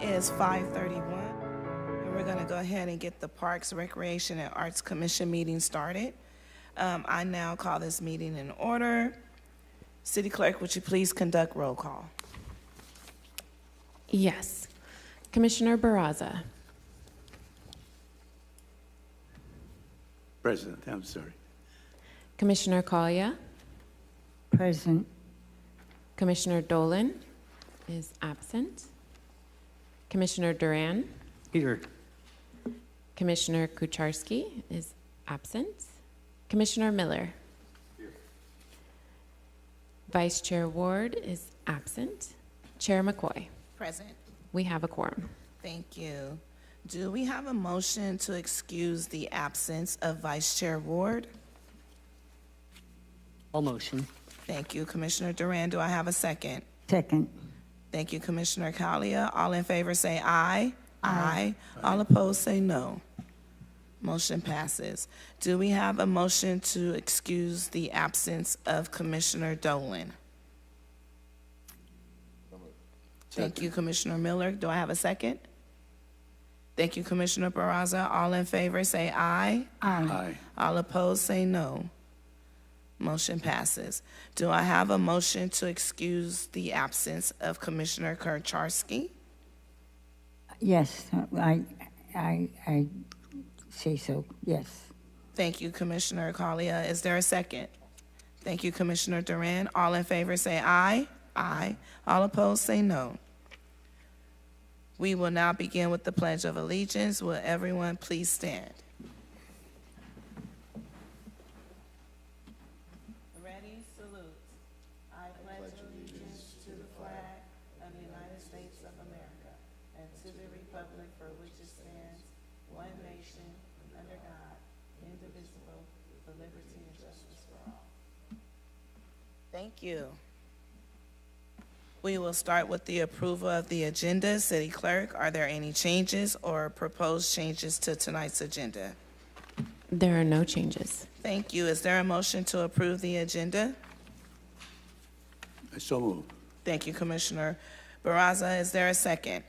is 5:31, and we're going to go ahead and get the Parks, Recreation, and Arts Commission meeting started. I now call this meeting in order. City Clerk, would you please conduct roll call? Yes. Commissioner Barraza. President, I'm sorry. Commissioner Collier. Present. Commissioner Dolan is absent. Commissioner Duran. Here. Commissioner Kucharski is absent. Commissioner Miller. Here. Vice Chair Ward is absent. Chair McCoy. Present. We have a quorum. Thank you. Do we have a motion to excuse the absence of Vice Chair Ward? All motion. Thank you, Commissioner Duran. Do I have a second? Second. Thank you, Commissioner Collier. All in favor say aye. Aye. All opposed say no. Motion passes. Do we have a motion to excuse the absence of Commissioner Dolan? Thank you, Commissioner Miller. Do I have a second? Thank you, Commissioner Barraza. All in favor say aye. Aye. All opposed say no. Motion passes. Do I have a motion to excuse the absence of Commissioner Kucharski? Yes, I say so, yes. Thank you, Commissioner Collier. Is there a second? Thank you, Commissioner Duran. All in favor say aye. Aye. All opposed say no. We will now begin with the Pledge of Allegiance. Will everyone please stand? Ready, salute. I pledge allegiance to the flag of the United States of America and to the republic for which it stands, one nation, under God, indivisible, with liberty and justice for all. Thank you. We will start with the approval of the agenda. City Clerk, are there any changes or proposed changes to tonight's agenda? There are no changes. Thank you. Is there a motion to approve the agenda? I so move. Thank you, Commissioner Barraza. Is there a second?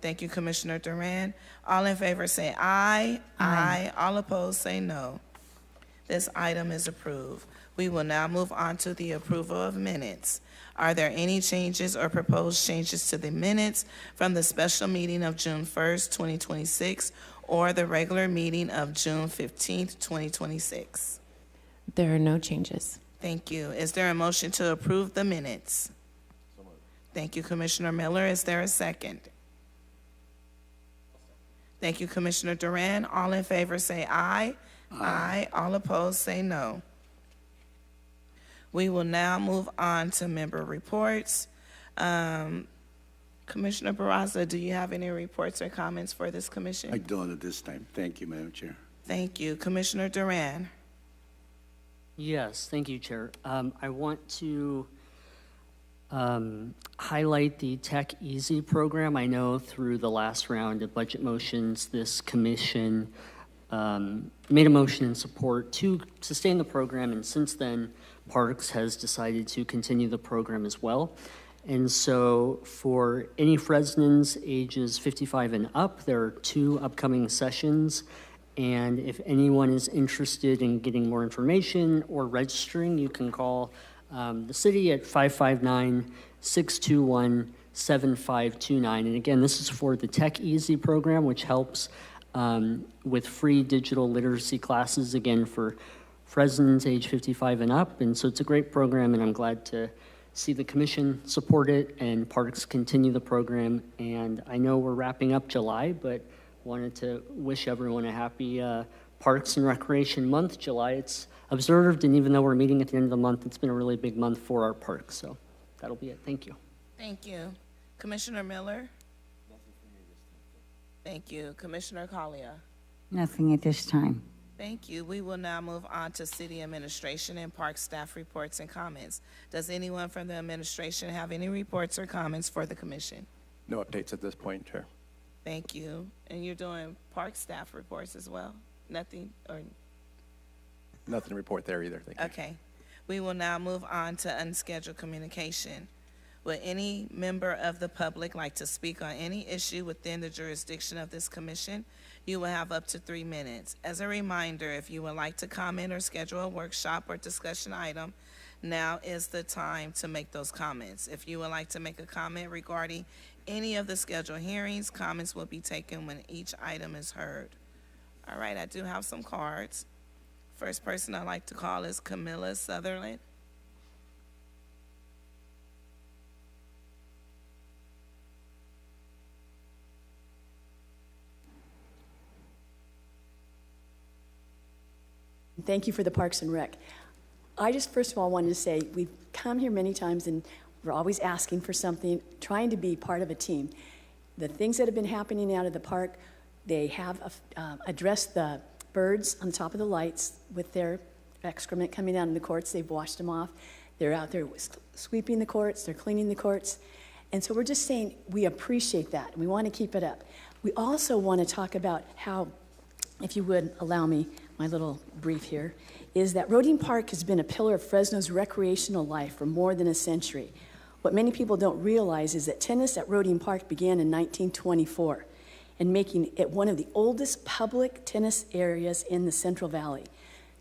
Thank you, Commissioner Duran. All in favor say aye. Aye. All opposed say no. This item is approved. We will now move on to the approval of minutes. Are there any changes or proposed changes to the minutes from the special meeting of June 1st, 2026, or the regular meeting of June 15th, 2026? There are no changes. Thank you. Is there a motion to approve the minutes? Thank you, Commissioner Miller. Is there a second? Thank you, Commissioner Duran. All in favor say aye. Aye. All opposed say no. We will now move on to member reports. Commissioner Barraza, do you have any reports or comments for this commission? I don't at this time. Thank you, Madam Chair. Thank you. Commissioner Duran. Yes, thank you, Chair. I want to highlight the Tech Easy program. I know through the last round of budget motions, this commission made a motion in support to sustain the program, and since then, Parks has decided to continue the program as well. And so for any Fresnans ages 55 and up, there are 2 upcoming sessions. And if anyone is interested in getting more information or registering, you can call the city at 559-621-7529. And again, this is for the Tech Easy program, which helps with free digital literacy classes, again, for Fresnans age 55 and up. And so it's a great program, and I'm glad to see the commission support it and Parks continue the program. And I know we're wrapping up July, but wanted to wish everyone a happy Parks and Recreation Month. July, it's observed, and even though we're meeting at the end of the month, it's been a really big month for our parks. So that'll be it. Thank you. Thank you. Commissioner Miller? Thank you. Commissioner Collier? Nothing at this time. Thank you. We will now move on to city administration and park staff reports and comments. Does anyone from the administration have any reports or comments for the commission? No updates at this point, Chair. Thank you. And you're doing park staff reports as well? Nothing, or? Nothing to report there either, thank you. Okay. We will now move on to unscheduled communication. Would any member of the public like to speak on any issue within the jurisdiction of this commission? You will have up to 3 minutes. As a reminder, if you would like to comment or schedule a workshop or discussion item, now is the time to make those comments. If you would like to make a comment regarding any of the scheduled hearings, comments will be taken when each item is heard. All right, I do have some cards. First person I'd like to call is Camilla Sutherland. Thank you for the Parks and Rec. I just first of all wanted to say we've come here many times and we're always asking for something, trying to be part of a team. The things that have been happening out of the park, they have addressed the birds on the top of the lights with their excrement coming out in the courts. They've washed them off. They're out there sweeping the courts. They're cleaning the courts. And so we're just saying we appreciate that. And we want to keep it up. We also want to talk about how, if you would allow me, my little brief here, is that Roding Park has been a pillar of Fresno's recreational life for more than a century. What many people don't realize is that tennis at Roding Park began in 1924 and making it one of the oldest public tennis areas in the Central Valley.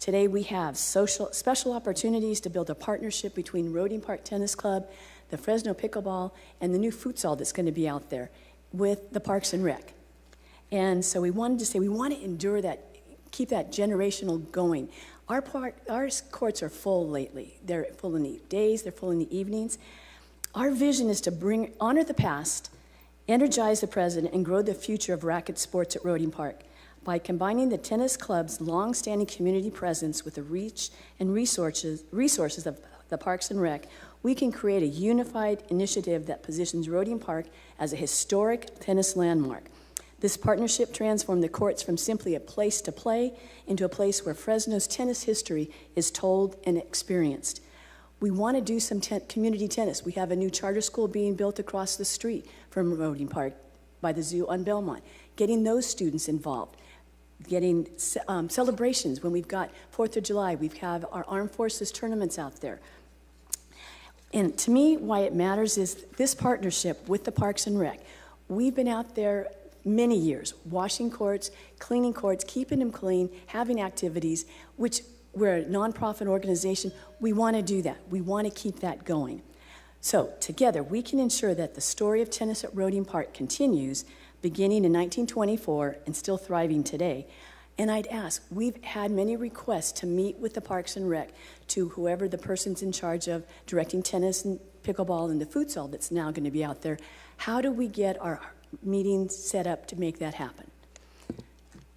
Today we have special opportunities to build a partnership between Roding Park Tennis Club, the Fresno Pickleball, and the new futsal that's going to be out there with the Parks and Rec. And so we wanted to say we want to endure that, keep that generational going. Our courts are full lately. They're full in the days, they're full in the evenings. Our vision is to honor the past, energize the present, and grow the future of racket sports at Roding Park. By combining the tennis club's long-standing community presence with the reach and resources of the Parks and Rec, we can create a unified initiative that positions Roding Park as a historic tennis landmark. This partnership transformed the courts from simply a place to play into a place where Fresno's tennis history is told and experienced. We want to do some community tennis. We have a new charter school being built across the street from Roding Park by the zoo on Belmont, getting those students involved, getting celebrations when we've got 4th of July. We have our Armed Forces tournaments out there. And to me, why it matters is this partnership with the Parks and Rec. We've been out there many years, washing courts, cleaning courts, keeping them clean, having activities, which we're a nonprofit organization. We want to do that. We want to keep that going. So together, we can ensure that the story of tennis at Roding Park continues, beginning in 1924 and still thriving today. And I'd ask, we've had many requests to meet with the Parks and Rec, to whoever the person's in charge of directing tennis and pickleball and the futsal that's now going to be out there. How do we get our meetings set up to make that happen?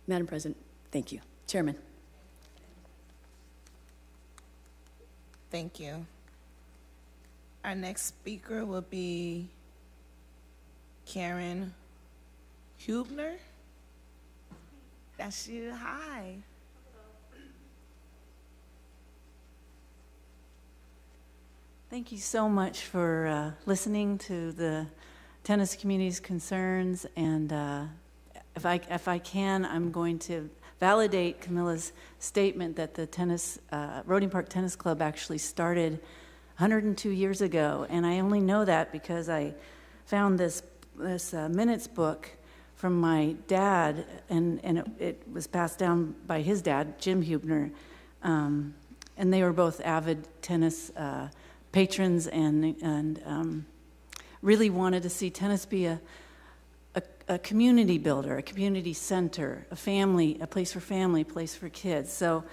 Madam President, thank you. Chairman. Thank you. Our next speaker will be Karen Hubner. That's you. Hi. Thank you so much for listening to the tennis community's concerns, and if I can, I'm going to validate Camilla's statement that the Roding Park Tennis Club actually started 102 years ago, and I only know that because I found this minutes book from my dad, and it was passed down by his dad, Jim Hubner, and they were both avid tennis patrons and really wanted to see tennis be a community builder, a community center, a place for family, a place for kids. So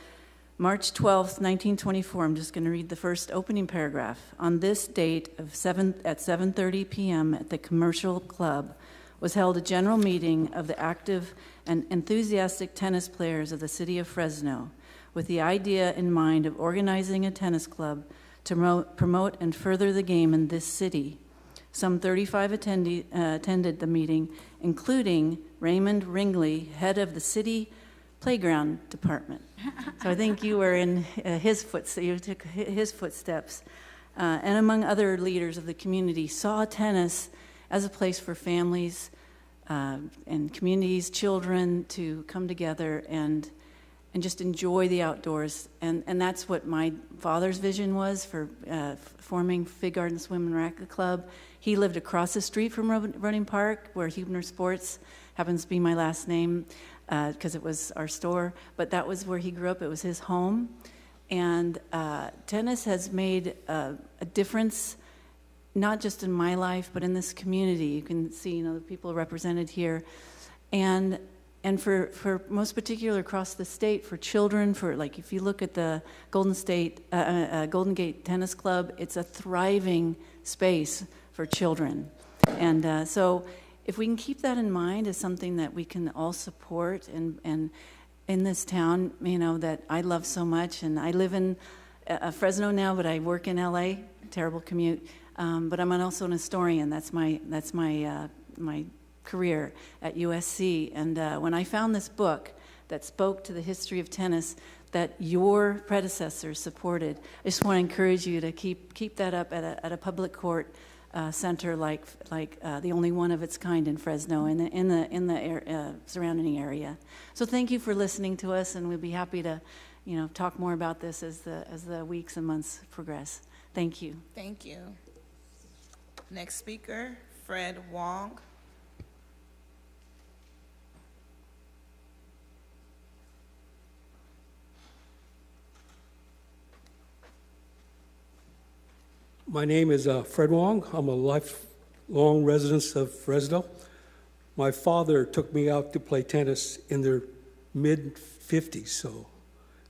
March 12th, 1924, I'm just going to read the first opening paragraph. On this date at 7:30 p.m. at the Commercial Club was held a general meeting of the active and enthusiastic tennis players of the city of Fresno, with the idea in mind of organizing a tennis club to promote and further the game in this city. Some 35 attended the meeting, including Raymond Ringley, head of the city playground department. So I think you were in you took his footsteps, and among other leaders of the community, saw tennis as a place for families and communities, children to come together and and just enjoy the outdoors. And that's what my father's vision was for forming Fig Garden Swim and Racket Club. He lived across the street from Running Park, where Huebner Sports happens to be my last name, because it was our store. But that was where he grew up. It was his home. And tennis has made a difference, not just in my life, but in this community. You can see, the people represented here. And for most particular across the state, for children, for like if you look at the Golden Gate Tennis Club, it's a thriving space for children. And so if we can keep that in mind as something that we can all support and in this town, that I love so much. And I live in Fresno now, but I work in LA, terrible commute. But I'm also an historian. That's my career at USC. And when I found this book that spoke to the history of tennis that your predecessors supported, I just want to encourage you to keep that up at a public court center like the only one of its kind in Fresno and in the surrounding area. So thank you for listening to us, and we'll be happy to talk more about this as the weeks and months progress. Thank you. Thank you. Next speaker, Fred Wong. My name is Fred Wong. I'm a lifelong resident of Fresno. My father took me out to play tennis in their mid-50s,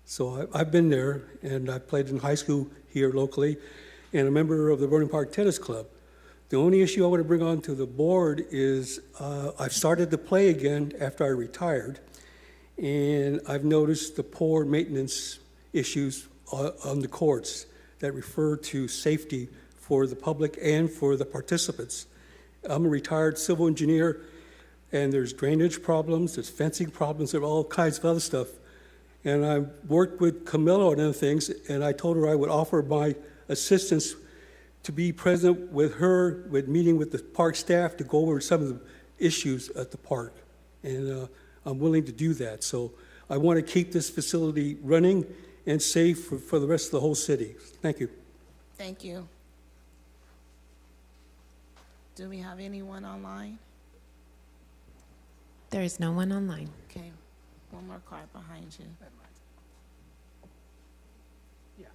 so I've been there, and I played in high school here locally, and a member of the Running Park Tennis Club. The only issue I want to bring on to the board is I've started to play again after I retired, and I've noticed the poor maintenance issues on the courts that refer to safety for the public and for the participants. I'm a retired civil engineer, and there's drainage problems, there's fencing problems, there's all kinds of other stuff. And I worked with Camilla on other things, and I told her I would offer my assistance to be present with her, with meeting with the park staff to go over some of the issues at the park. And I'm willing to do that. So I want to keep this facility running and safe for the rest of the whole city. Thank you. Thank you. Do we have anyone online? There is no one online. Okay, one more card behind you. Yeah.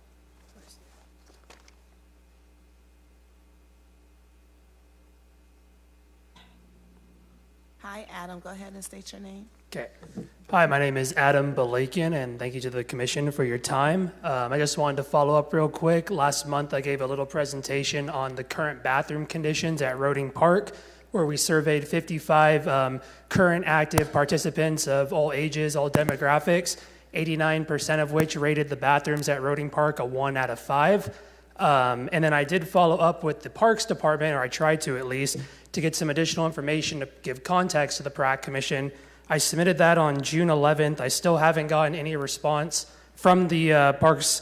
Hi, Adam. Go ahead and state your name. Okay. Hi, my name is Adam Balakian, and thank you to the commission for your time. I just wanted to follow up real quick. Last month, I gave a little presentation on the current bathroom conditions at Roding Park, where we surveyed 55 current active participants of all ages, all demographics, 89% of which rated the bathrooms at Roding Park a 1 out of 5. And then I did follow up with the Parks Department, or I tried to at least, to get some additional information to give context to the PRAC Commission. I submitted that on June 11th. I still haven't gotten any response from the Parks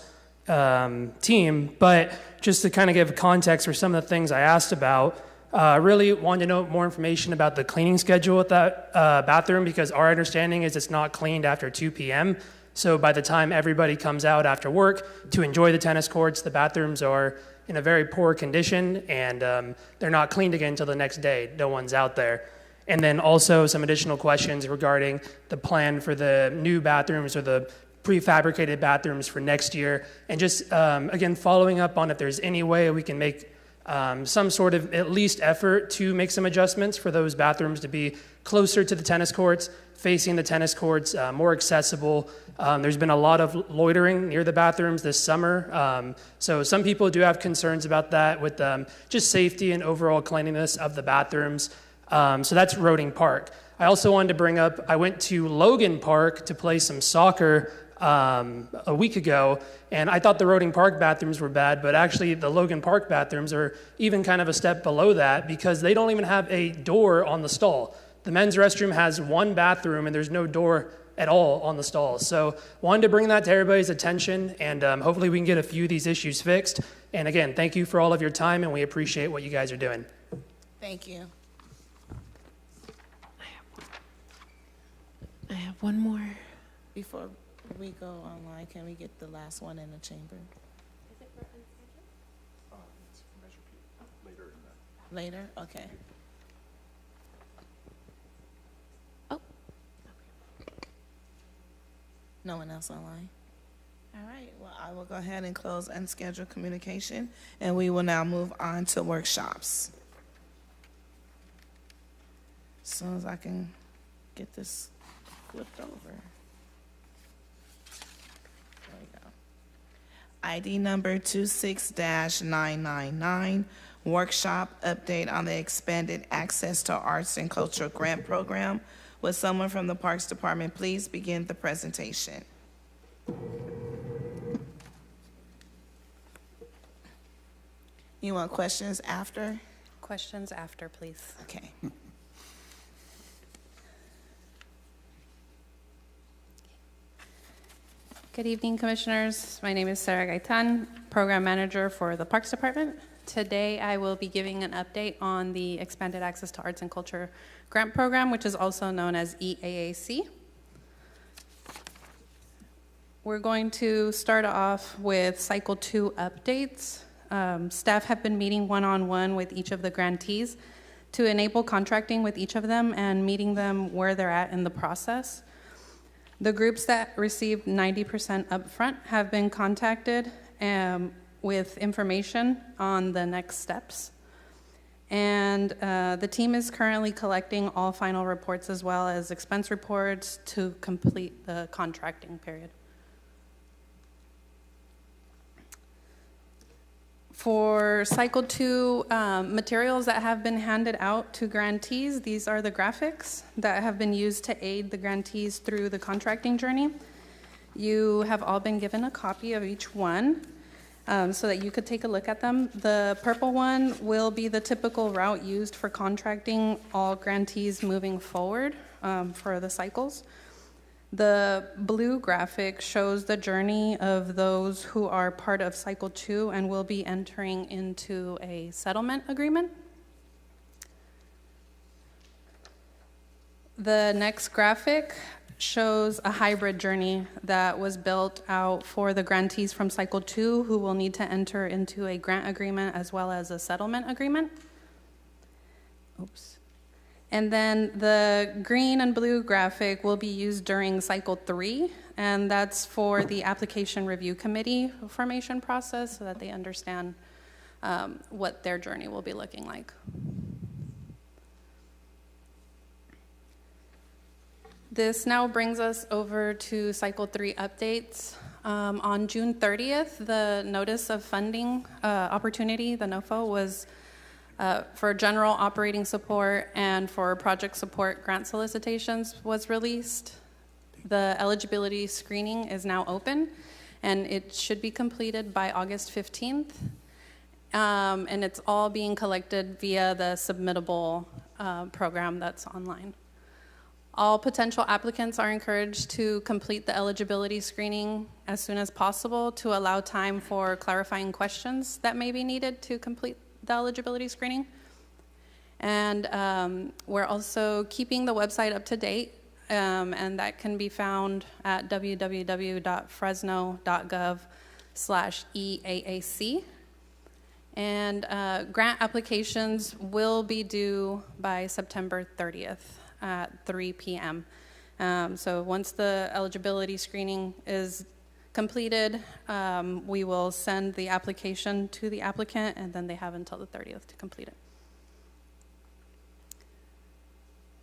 team, but just to kind of give context for some of the things I asked about, I really wanted to know more information about the cleaning schedule at that bathroom, because our understanding is it's not cleaned after 2 p.m. So by the time everybody comes out after work to enjoy the tennis courts, the bathrooms are in a very poor condition, and they're not cleaned again until the next day. No one's out there. And then also some additional questions regarding the plan for the new bathrooms or the prefabricated bathrooms for next year. And just, again, following up on if there's any way we can make some sort of at least effort to make some adjustments for those bathrooms to be closer to the tennis courts, facing the tennis courts, more accessible. There's been a lot of loitering near the bathrooms this summer. So some people do have concerns about that with just safety and overall cleanliness of the bathrooms. So that's Roding Park. I also wanted to bring up, I went to Logan Park to play some soccer a week ago, and I thought the Roding Park bathrooms were bad, but actually the Logan Park bathrooms are even kind of a step below that, because they don't even have a door on the stall. The men's restroom has one bathroom, and there's no door at all on the stalls. So wanted to bring that to everybody's attention, and hopefully we can get a few of these issues fixed. And again, thank you for all of your time, and we appreciate what you guys are doing. Thank you. I have one more. Before Before we go online, can we get the last one in the chamber? Later? Okay. Oh. No one else online? All right, well, I will go ahead and close unscheduled communication, and we will now move on to workshops. As soon as I can get this flipped over. There we go. ID number 26-999, workshop update on the expanded access to arts and culture grant program. Would someone from the Parks Department please begin the presentation? You want questions after? Questions after, please. Okay. Good evening, Commissioners. My name is Sarah Gaitan, Program Manager for the Parks Department. Today, I will be giving an update on the Expanded Access to Arts and Culture Grant Program, which is also known as EAAC. We're going to start off with Cycle 2 updates. Staff have been meeting one-on-one with each of the grantees to enable contracting with each of them and meeting them where they're at in the process. The groups that received 90% upfront have been contacted with information on the next steps. And the team is currently collecting all final reports as well as expense reports to complete the contracting period. For Cycle 2 materials that have been handed out to grantees, these are the graphics that have been used to aid the grantees through the contracting journey. You have all been given a copy of each one so that you could take a look at them. The purple one will be the typical route used for contracting all grantees moving forward for the cycles. The blue graphic shows the journey of those who are part of Cycle 2 and will be entering into a settlement agreement. The next graphic shows a hybrid journey that was built out for the grantees from Cycle 2 who will need to enter into a grant agreement as well as a settlement agreement. Oops. And then the green and blue graphic will be used during Cycle 3, and that's for the application review committee formation process so that they understand what their journey will be looking like. This now brings us over to Cycle 3 updates. On June 30th, the Notice of Funding Opportunity, the NOFO, was for general operating support and for project support grant solicitations was released. The eligibility screening is now open, and it should be completed by August 15th. And it's all being collected via the submittable program that's online. All potential applicants are encouraged to complete the eligibility screening as soon as possible to allow time for clarifying questions that may be needed to complete the eligibility screening. And we're also keeping the website up to date, and that can be found at www.fresno.gov/EAAC. And grant applications will be due by September 30th at 3 p.m. So once the eligibility screening is completed, we will send the application to the applicant, and then they have until the 30th to complete it.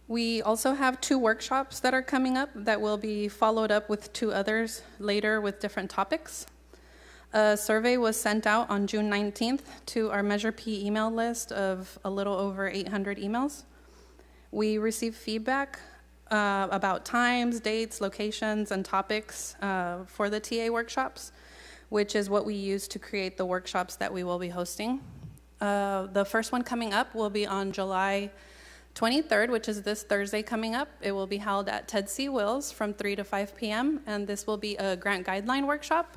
We also have 2 workshops that are coming up that will be followed up with 2 others later with different topics. A survey was sent out on June 19th to our Measure P email list of a little over 800 emails. We received feedback about times, dates, locations, and topics for the TA workshops, which is what we use to create the workshops that we will be hosting. The first one coming up will be on July 23rd, which is this Thursday coming up. It will be held at Ted C. Wills from 3 to 5 p.m., and this will be a grant guideline workshop.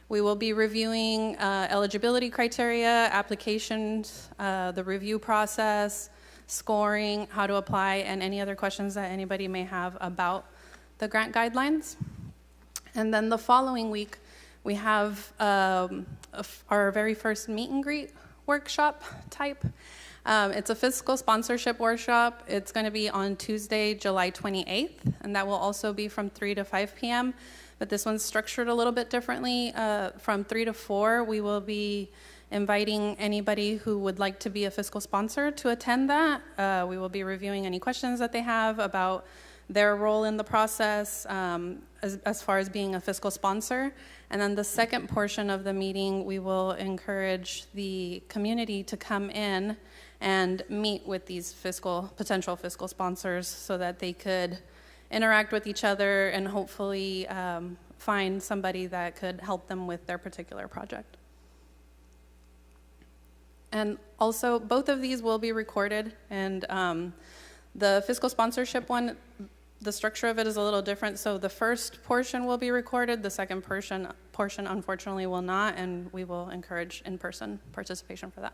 We will be reviewing eligibility criteria, applications, the review process, scoring, how to apply, and any other questions that anybody may have about the grant guidelines. And then the following week, we have our very first meet and greet workshop type. It's a fiscal sponsorship workshop. It's going to be on Tuesday, July 28th, and that will also be from 3 to 5 p.m. But this one's structured a little bit differently. From 3 to 4, we will be inviting anybody who would like to be a fiscal sponsor to attend that. We will be reviewing any questions that they have about their role in the process as far as being a fiscal sponsor. And then the second portion of the meeting, we will encourage the community to come in and meet with these potential fiscal sponsors so that they could interact with each other and hopefully find somebody that could help them with their particular project. And also, both of these will be recorded, and the fiscal sponsorship one, the structure of it is a little different. So the first portion will be recorded, the second portion unfortunately will not, and we will encourage in-person participation for that.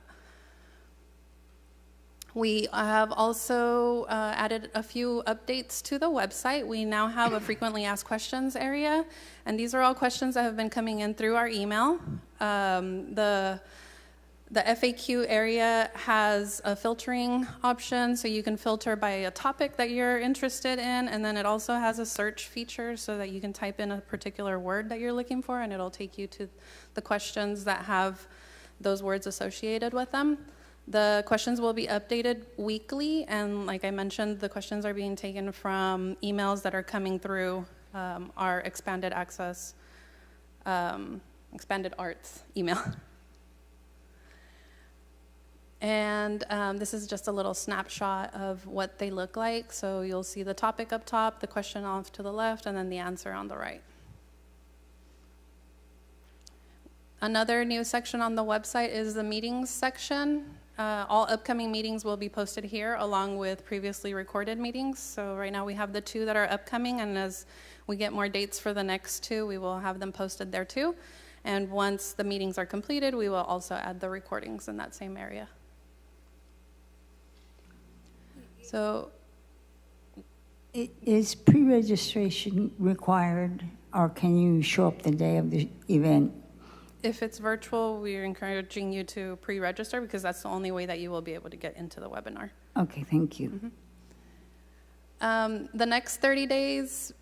We have also added a few updates to the website. We now have a frequently asked questions area, and these are all questions that have been coming in through our email. The FAQ area has a filtering option, so you can filter by a topic that you're interested in, and then it also has a search feature so that you can type in a particular word that you're looking for, and it'll take you to the questions that have those words associated with them. The questions will be updated weekly, and like I mentioned, the questions are being taken from emails that are coming through our expanded access, expanded arts email. And this is just a little snapshot of what they look like. So you'll see the topic up top, the question off to the left, and then the answer on the right. Another new section on the website is the meetings section. All upcoming meetings will be posted here along with previously recorded meetings. So right now we have the 2 that are upcoming, and as we get more dates for the next 2, we will have them posted there too. And once the meetings are completed, we will also add the recordings in that same area. So, Is pre-registration required, or can you show up the day of the event? if it's virtual, we're encouraging you to pre-register because that's the only way that you will be able to get into the webinar. Okay, thank you. The next 30 days,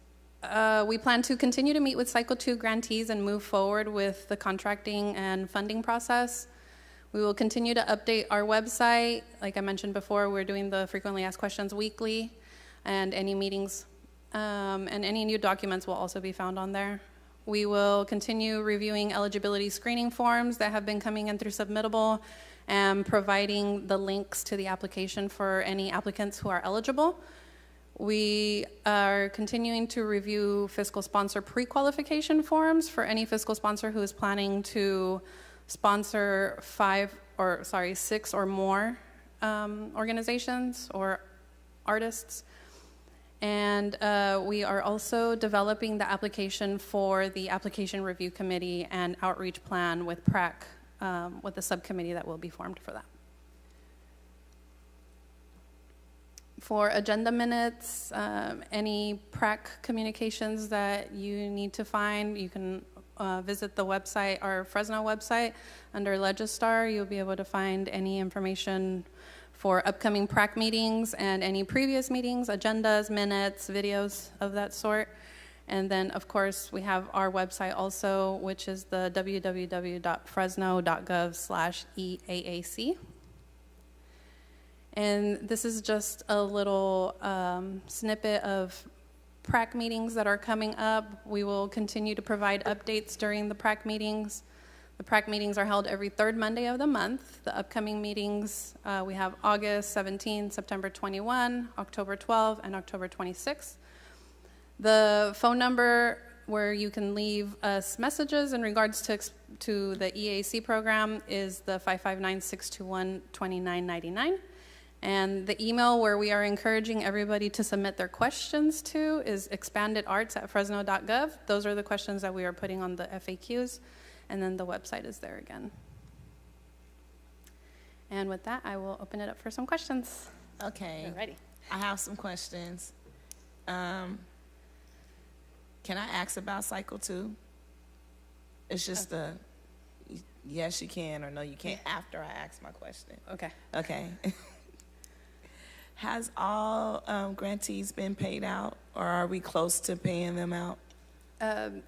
we plan to continue to meet with Cycle 2 grantees and move forward with the contracting and funding process. We will continue to update our website. Like I mentioned before, we're doing the frequently asked questions weekly, and any meetings and any new documents will also be found on there. We will continue reviewing eligibility screening forms that have been coming in through Submittable and providing the links to the application for any applicants who are eligible. We are continuing to review fiscal sponsor pre-qualification forms for any fiscal sponsor who is planning to sponsor 6 or more organizations or artists. And we are also developing the application for the application review committee and outreach plan with PRAC, with the subcommittee that will be formed for that. For agenda minutes, any PRAC communications that you need to find, you can visit the website, our Fresno website. Under Legistar, you'll be able to find any information for upcoming PRAC meetings and any previous meetings, agendas, minutes, videos of that sort. And then, of course, we have our website also, which is the www.fresno.gov/EAAC. And this is just a little snippet of PRAC meetings that are coming up. We will continue to provide updates during the PRAC meetings. The PRAC meetings are held every third Monday of the month. The upcoming meetings, we have August 17, September 21, October 12, and October 26. The phone number where you can leave us messages in regards to the EAC program is the 559-621-2999. And the email where we are encouraging everybody to submit their questions to is expandedarts@fresno.gov. Those are the questions that we are putting on the FAQs. And then the website is there again. And with that, I will open it up for some questions. Okay. You're ready. I have some questions. Can Can I ask about cycle 2? It's just yes, you can, or no, you can't, after I ask my question. Okay. Okay. Has all grantees been paid out, or are we close to paying them out?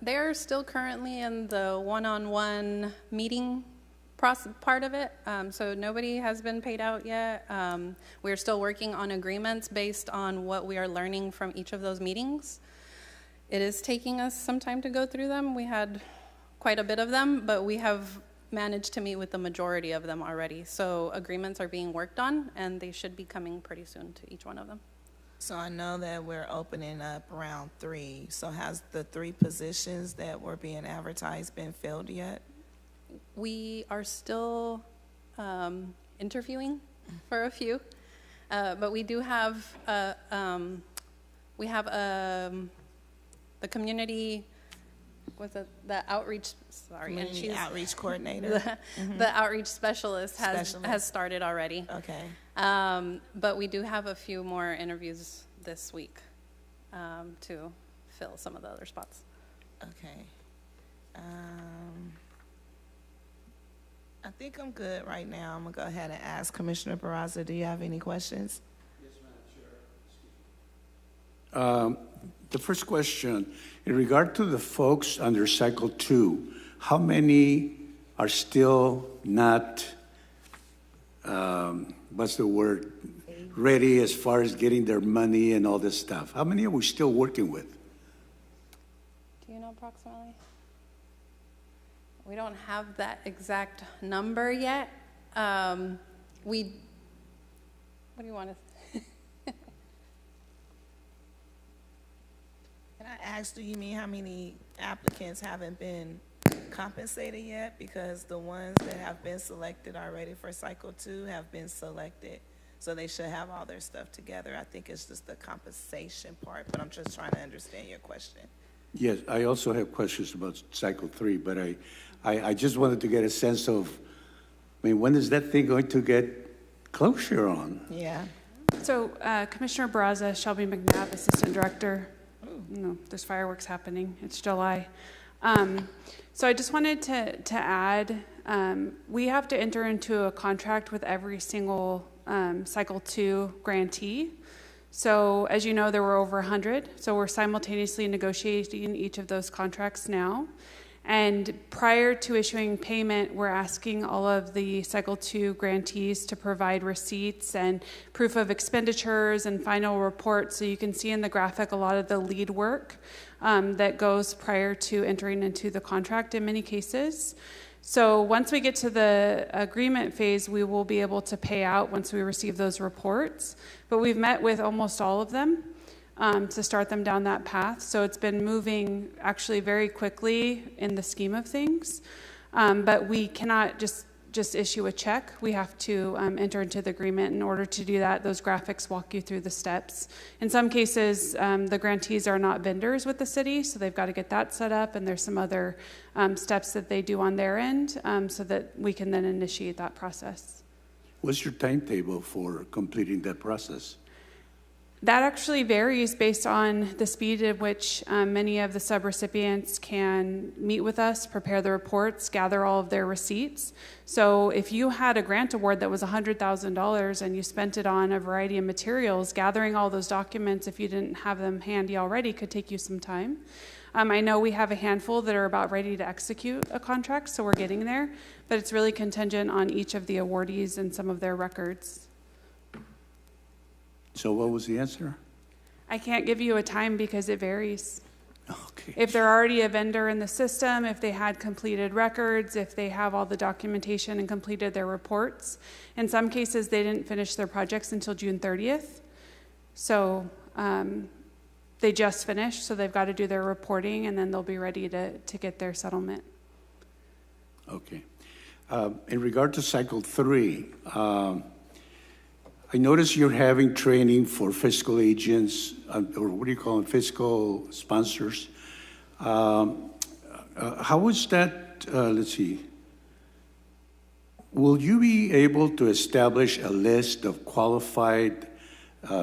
They're still currently in the one-on-one meeting part of it, so nobody has been paid out yet. We're still working on agreements based on what we are learning from each of those meetings. It is taking us some time to go through them. We had quite a bit of them, but we have managed to meet with the majority of them already. So agreements are being worked on, and they should be coming pretty soon to each one of them. So I know that we're opening up round 3. So has the 3 positions that were being advertised been filled yet? We are still interviewing for a few, but we do have the community, the outreach, Community outreach coordinator. the outreach specialist has started already. Okay. But we do have a few more interviews this week to fill some of the other spots. Okay. I think I'm good right now. I'm going to go ahead and ask Commissioner Barraza, do you have any questions? Yes, Madam Chair. The first question, in regard to the folks under cycle 2, how many are still not, ready as far as getting their money and all this stuff? How many are we still working with? Do you know approximately? We don't have that exact number yet. What do you want to say? Can I ask, do you mean how many applicants haven't been compensated yet? Because the ones that have been selected already for cycle 2 have been selected. So they should have all their stuff together. I think it's just the compensation part, but I'm just trying to understand your question. Yes, I also have questions about cycle 3, but I just wanted to get a sense of, when is that thing going to get closure on? Yeah. So Commissioner Barraza, Shelby McNabb, Assistant Director. No, there's fireworks happening. It's July. So I just wanted to add, we have to enter into a contract with every single cycle 2 grantee. So as you know, there were over 100. So we're simultaneously negotiating each of those contracts now. And prior to issuing payment, we're asking all of the cycle 2 grantees to provide receipts and proof of expenditures and final reports. So you can see in the graphic a lot of the lead work that goes prior to entering into the contract in many cases. So once we get to the agreement phase, we will be able to pay out once we receive those reports. But we've met with almost all of them to start them down that path. So it's been moving actually very quickly in the scheme of things. But we cannot just issue a check. We have to enter into the agreement. In order to do that, those graphics walk you through the steps. In some cases, the grantees are not vendors with the city, so they've got to get that set up, and there's some other steps that they do on their end so that we can then initiate that process. What's your timetable for completing that process? That actually varies based on the speed at which many of the subrecipients can meet with us, prepare the reports, gather all of their receipts. So if you had a grant award that was $100,000 and you spent it on a variety of materials, gathering all those documents, if you didn't have them handy already, could take you some time. I know we have a handful that are about ready to execute a contract, so we're getting there, but it's really contingent on each of the awardees and some of their records. So what was the answer? I can't give you a time because it varies. Okay. If they're already a vendor in the system, if they had completed records, if they have all the documentation and completed their reports. In some cases, they didn't finish their projects until June 30th. So they just finished, so they've got to do their reporting, and then they'll be ready to get their settlement. Okay. In regard to cycle 3, I notice you're having training for fiscal agents, or what do you call them, fiscal sponsors. How is that, let's see, will you be able to establish a list of qualified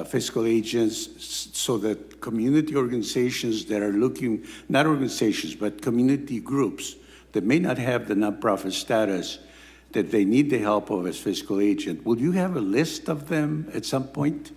fiscal agents so that community organizations that are looking, not organizations, but community groups that may not have the nonprofit status, that they need the help of as fiscal agent. Will you have a list of them at some point?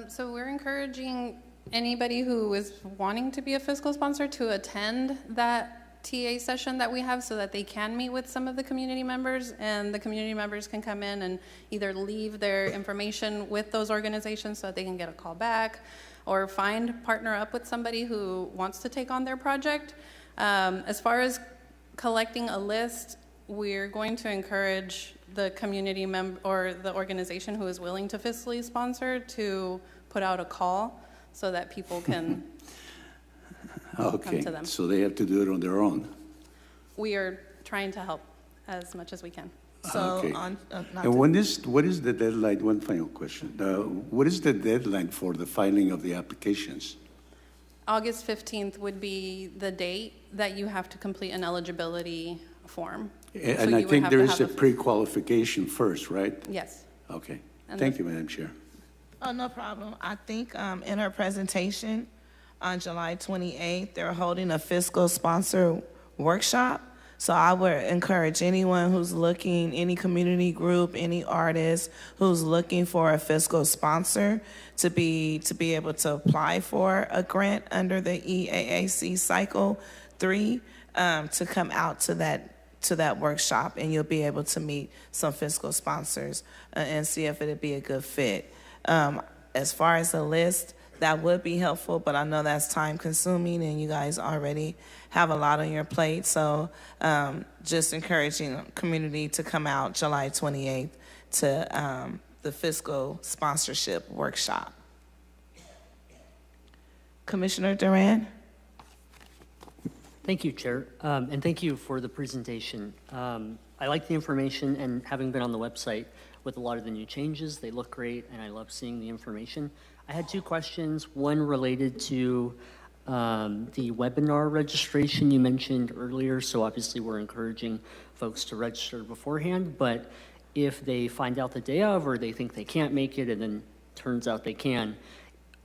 So we're encouraging anybody who is wanting to be a fiscal sponsor to attend that TA session that we have so that they can meet with some of the community members, and the community members can come in and either leave their information with those organizations so that they can get a call back or partner up with somebody who wants to take on their project. As far as collecting a list, we're going to encourage the community member or the organization who is willing to fiscally sponsor to put out a call so that people can come to them. So they have to do it on their own. We are trying to help as much as we can. So Okay. not And to- what is the deadline? One final question. What is the deadline for the filing of the applications? August 15th would be the date that you have to complete an eligibility form. And So I you would think have there to is a have pre-qualification first, right? Yes. Okay. And Thank you, Madam Chair. Oh, no problem. I think in her presentation on July 28th, they're holding a fiscal sponsor workshop. So I would encourage anyone who's looking, any community group, any artist who's looking for a fiscal sponsor to be able to apply for a grant under the EAAC Cycle 3 to come out to that workshop, and you'll be able to meet some fiscal sponsors and see if it'd be a good fit. As far as the list, that would be helpful, but I know that's time consuming and you guys already have a lot on your plate. So just encouraging community to come out July 28th to the fiscal sponsorship workshop. Commissioner Duran? Thank you, Chair, and thank you for the presentation. I like the information, and having been on the website with a lot of the new changes, they look great, and I love seeing the information. I had two questions, one related to the webinar registration you mentioned earlier, so obviously we're encouraging folks to register beforehand, but if they find out the day of or they think they can't make it and then turns out they can,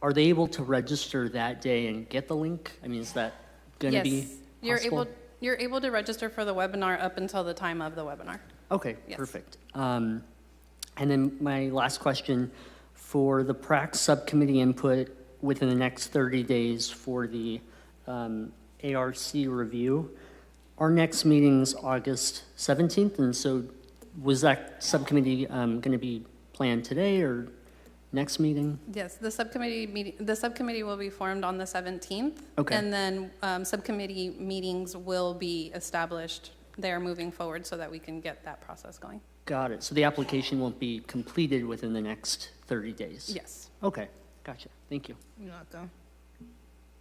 are they able to register that day and get the link? I mean, is that going to be possible? You're able to register for the webinar up until the time of the webinar. Okay, Yes. perfect. And then my last question, for the PRAC subcommittee input within the next 30 days for the ARC review, our next meeting's August 17th, and so was that subcommittee going to be planned today or next meeting? Yes, the subcommittee will be formed on the 17th. Okay. And then subcommittee meetings will be established there moving forward so that we can get that process going. Got it. So the application won't be completed within the next 30 days? Yes. Okay, gotcha. Thank you. You're welcome.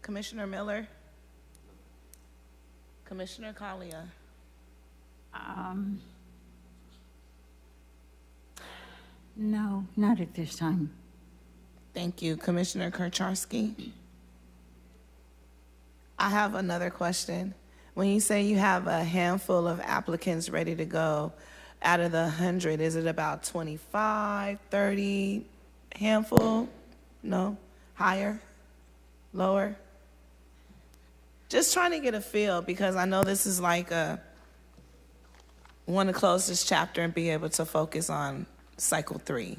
Commissioner Miller? Commissioner Collier? No, not at this time. Thank you. Commissioner Kurcharski? I have another question. When you say you have a handful of applicants ready to go, out of the 100, is it about 25, 30 handful? No? Higher? Lower? Just trying to get a feel, because I know this is like want to close this chapter and be able to focus on cycle 3.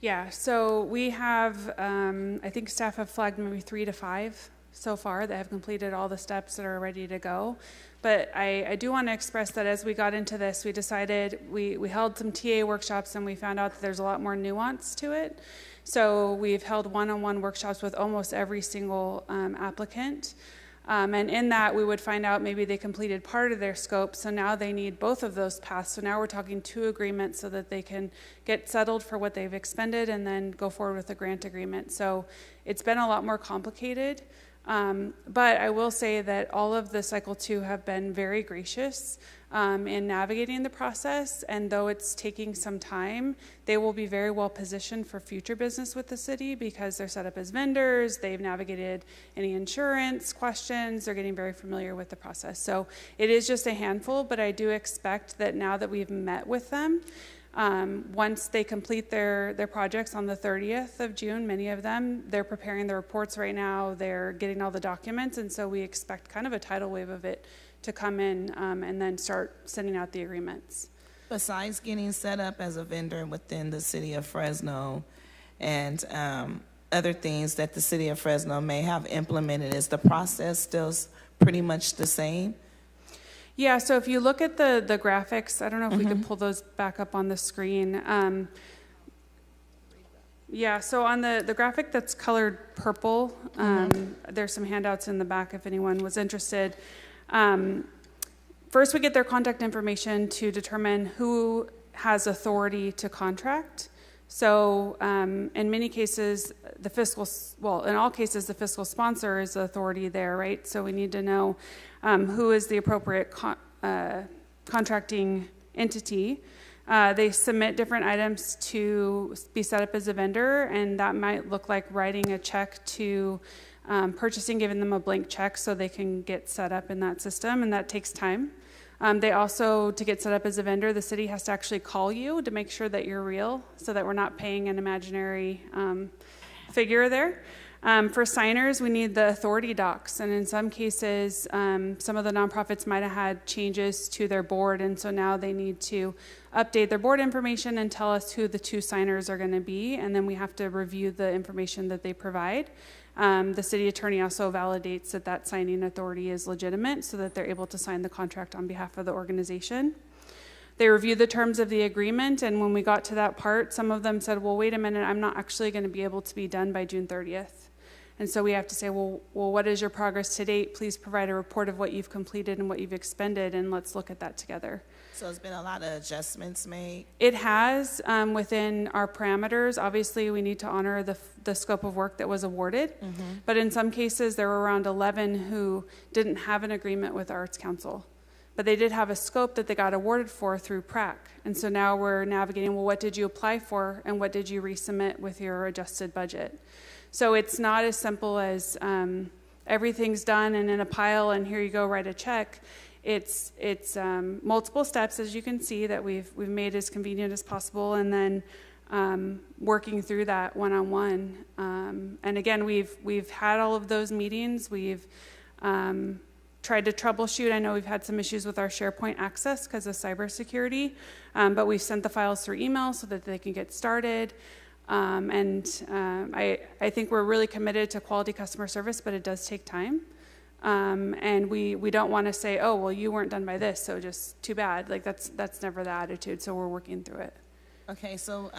Yeah, so we have, I think staff have flagged maybe 3 to 5 so far that have completed all the steps that are ready to go. But I do want to express that as we got into this, we decided, we held some TA workshops and we found out that there's a lot more nuance to it. So we've held one-on-one workshops with almost every single applicant. And in that, we would find out maybe they completed part of their scope, so now they need both of those passed. So now we're talking 2 agreements so that they can get settled for what they've expended and then go forward with a grant agreement. So it's been a lot more complicated. But I will say that all of the Cycle 2 have been very gracious in navigating the process, and though it's taking some time, they will be very well positioned for future business with the city because they're set up as vendors, they've navigated any insurance questions, they're getting very familiar with the process. So it is just a handful, but I do expect that now that we've met with them, Once they complete their projects on the 30th of June, many of them, they're preparing the reports right now, they're getting all the documents, and so we expect kind of a tidal wave of it to come in and then start sending out the agreements. Besides getting set up as a vendor within the city of Fresno and other things that the city of Fresno may have implemented, is the process still pretty much the same? Yeah, so if you look at the graphics, I don't know if we could pull those back up on the screen. Yeah, so on the graphic that's colored purple, there's some handouts in the back if anyone was interested. First, we get their contact information to determine who has authority to contract. So in many cases, in all cases, the fiscal sponsor is the authority there, right? So we need to know who is the appropriate contracting entity. They submit different items to be set up as a vendor, and that might look like writing a check to purchasing, giving them a blank check so they can get set up in that system, and that takes time. They also, to get set up as a vendor, the city has to actually call you to make sure that you're real so that we're not paying an imaginary figure there. For signers, we need the authority docs, and in some cases, some of the nonprofits might have had changes to their board, and so now they need to update their board information and tell us who the two signers are going to be, and then we have to review the information that they provide. The city attorney also validates that signing authority is legitimate so that they're able to sign the contract on behalf of the organization. They review the terms of the agreement, and when we got to that part, some of them said, well, wait a minute, I'm not actually going to be able to be done by June 30th. And so we have to say, well, what is your progress to date? Please provide a report of what you've completed and what you've expended, and let's look at that together. So it's been a lot of adjustments made? It has, within our parameters. Obviously, we need to honor the scope of work that was awarded. But in some cases, there were around 11 who didn't have an agreement with Arts Council. But they did have a scope that they got awarded for through PRAC. And so now we're navigating, well, what did you apply for, and what did you resubmit with your adjusted budget? So it's not as simple as everything's done and in a pile and here you go, write a check. It's multiple steps, as you can see, that we've made as convenient as possible, and then working through that one-on-one. And again, we've had all of those meetings. We've tried to troubleshoot. I know we've had some issues with our SharePoint access because of cybersecurity, but we've sent the files through email so that they can get started. I think we're really committed to quality customer service, but it does take time. And we don't want to say, oh, well, you weren't done by this, so just too bad. Like that's never the attitude, so we're working through it. Okay, so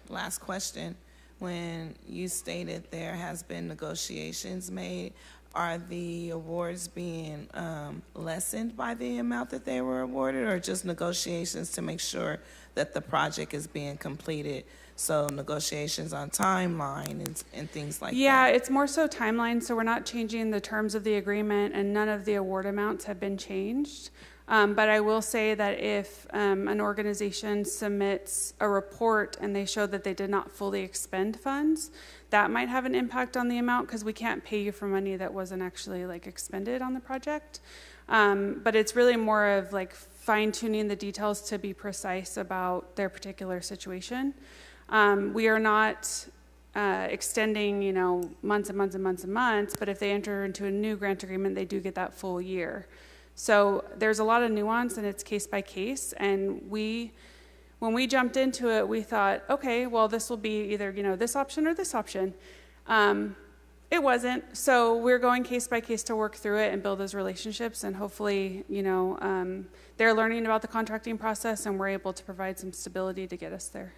last question. When you stated there has been negotiations made, are the awards being lessened by the amount that they were awarded, or just negotiations to make sure that the project is being completed? So negotiations on timeline and things like that. Yeah, it's more so timeline, so we're not changing the terms of the agreement, and none of the award amounts have been changed. But I will say that if an organization submits a report and they show that they did not fully expend funds, that might have an impact on the amount, because we can't pay you for money that wasn't actually expended on the project. But it's really more of fine-tuning the details to be precise about their particular situation. We are not extending, months and months and months and months, but if they enter into a new grant agreement, they do get that full year. So there's a lot of nuance, and it's case by case. And when we jumped into it, we thought, okay, well, this will be either, this option or this option. It wasn't. So we're going case by case to work through it and build those relationships. And hopefully, they're learning about the contracting process, and we're able to provide some stability to get us there.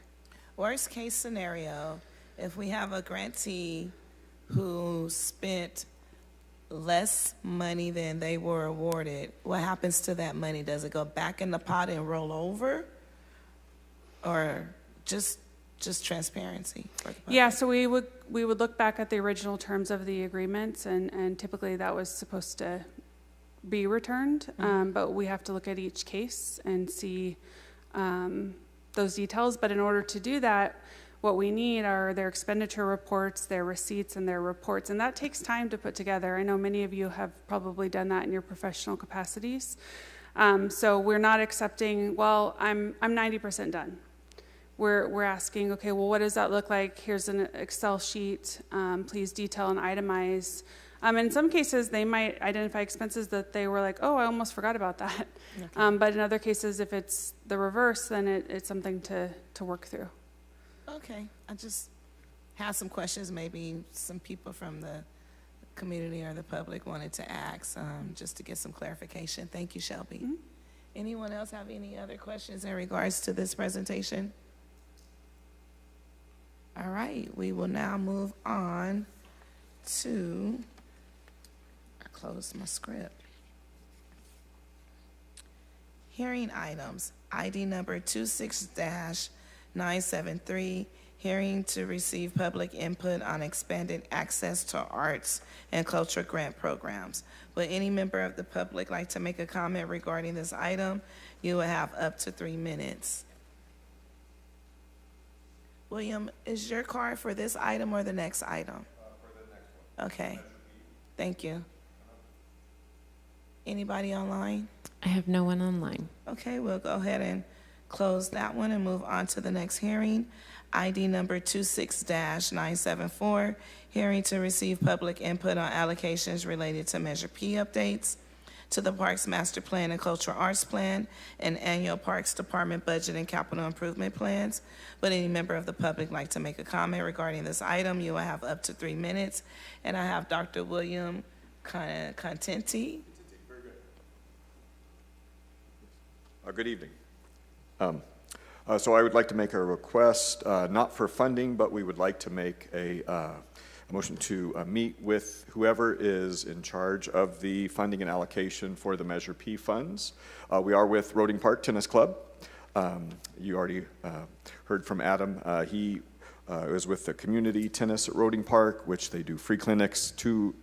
Worst case scenario, if we have a grantee who spent less money than they were awarded, what happens to that money? Does it go back in the pot and roll over? Or just transparency for the public? Yeah, so we would look back at the original terms of the agreements, and typically that was supposed to be returned, but we have to look at each case and see those details. But in order to do that, what we need are their expenditure reports, their receipts, and their reports, and that takes time to put together. I know many of you have probably done that in your professional capacities. So we're not accepting, well, I'm 90% done. we're asking, okay, well, what does that look like? Here's an Excel sheet. Please detail and itemize. In some cases, they might identify expenses that they were like, oh, I almost forgot about that. Okay. But in other cases, if it's the reverse, then it's something to work through. Okay, I just have some questions, maybe some people from the community or the public wanted to ask, just to get some clarification. Thank you, Shelby. Mm-hmm. Anyone else have any other questions in regards to this presentation? All right, we will now move on to, I closed my script. Hearing items, ID number 26-973, hearing to receive public input on expanded access to arts and culture grant programs. Would any member of the public like to make a comment regarding this item? You will have up to 3 minutes. William, is your card for this item or the next item? For the next one. Okay, thank you. Anybody online? I have no one online. Okay, we'll go ahead and close that one and move on to the next hearing. ID number 26-974, hearing to receive public input on allocations related to Measure P updates to the Parks Master Plan and Cultural Arts Plan and annual Parks Department budget and capital improvement plans. Would any member of the public like to make a comment regarding this item? You will have up to 3 minutes. And I have Dr. William Contenti. Good evening. So I would like to make a request, not for funding, but we would like to make a motion to meet with whoever is in charge of the funding and allocation for the Measure P funds. We are with Roding Park Tennis Club. You already heard from Adam. He is with the community tennis at Roding Park, which they do free clinics two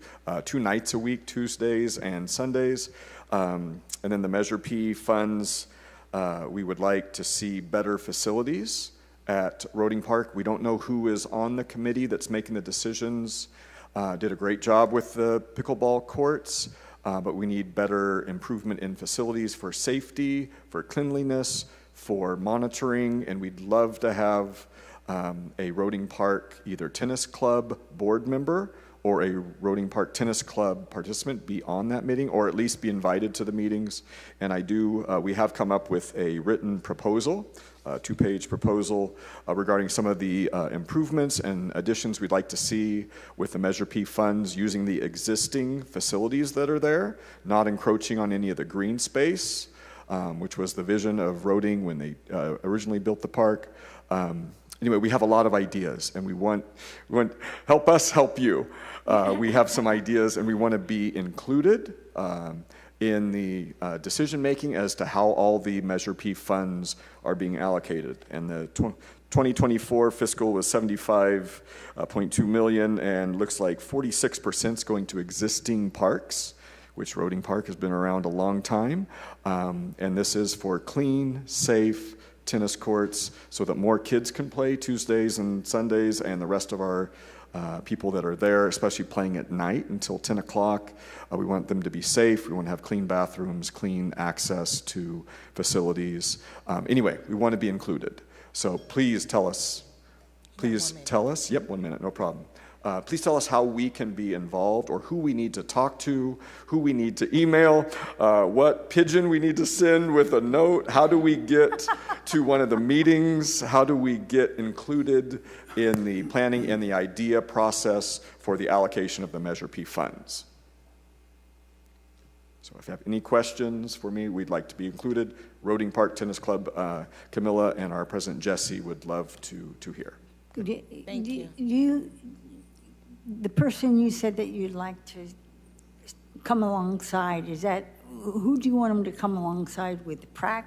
nights a week, Tuesdays and Sundays. And then the Measure P funds, we would like to see better facilities at Roding Park. We don't know who is on the committee that's making the decisions. Did a great job with the pickleball courts, but we need better improvement in facilities for safety, for cleanliness, for monitoring, and we'd love to have a Roding Park either tennis club board member or a Roding Park Tennis Club participant be on that meeting, or at least be invited to the meetings. And we have come up with a written proposal, a 2-page proposal regarding some of the improvements and additions we'd like to see with the Measure P funds using the existing facilities that are there, not encroaching on any of the green space, which was the vision of Roding when they originally built the park. Anyway, we have a lot of ideas, and we want help us help you. We have some ideas, and we want to be included in the decision-making as to how all the Measure P funds are being allocated. And the 2024 fiscal was $75.2 million, and looks like 46% is going to existing parks, which Roding Park has been around a long time. And this is for clean, safe tennis courts so that more kids can play Tuesdays and Sundays, and the rest of our people that are there, especially playing at night until 10 o'clock. We want them to be safe. We want to have clean bathrooms, clean access to facilities. Anyway, we want to be included. So please tell us. Please tell us. Yep, 1 minute, no problem. Please tell us how we can be involved, or who we need to talk to, who we need to email, what pigeon we need to send with a note. How do we get to one of the meetings? How do we get included in the planning and the idea process for the allocation of the Measure P funds? So if you have any questions for me, we'd like to be included. Roding Park Tennis Club, Camilla and our president Jesse would love to hear. Thank you. The person you said that you'd like to come alongside, is that, who do you want them to come alongside with? PrAC?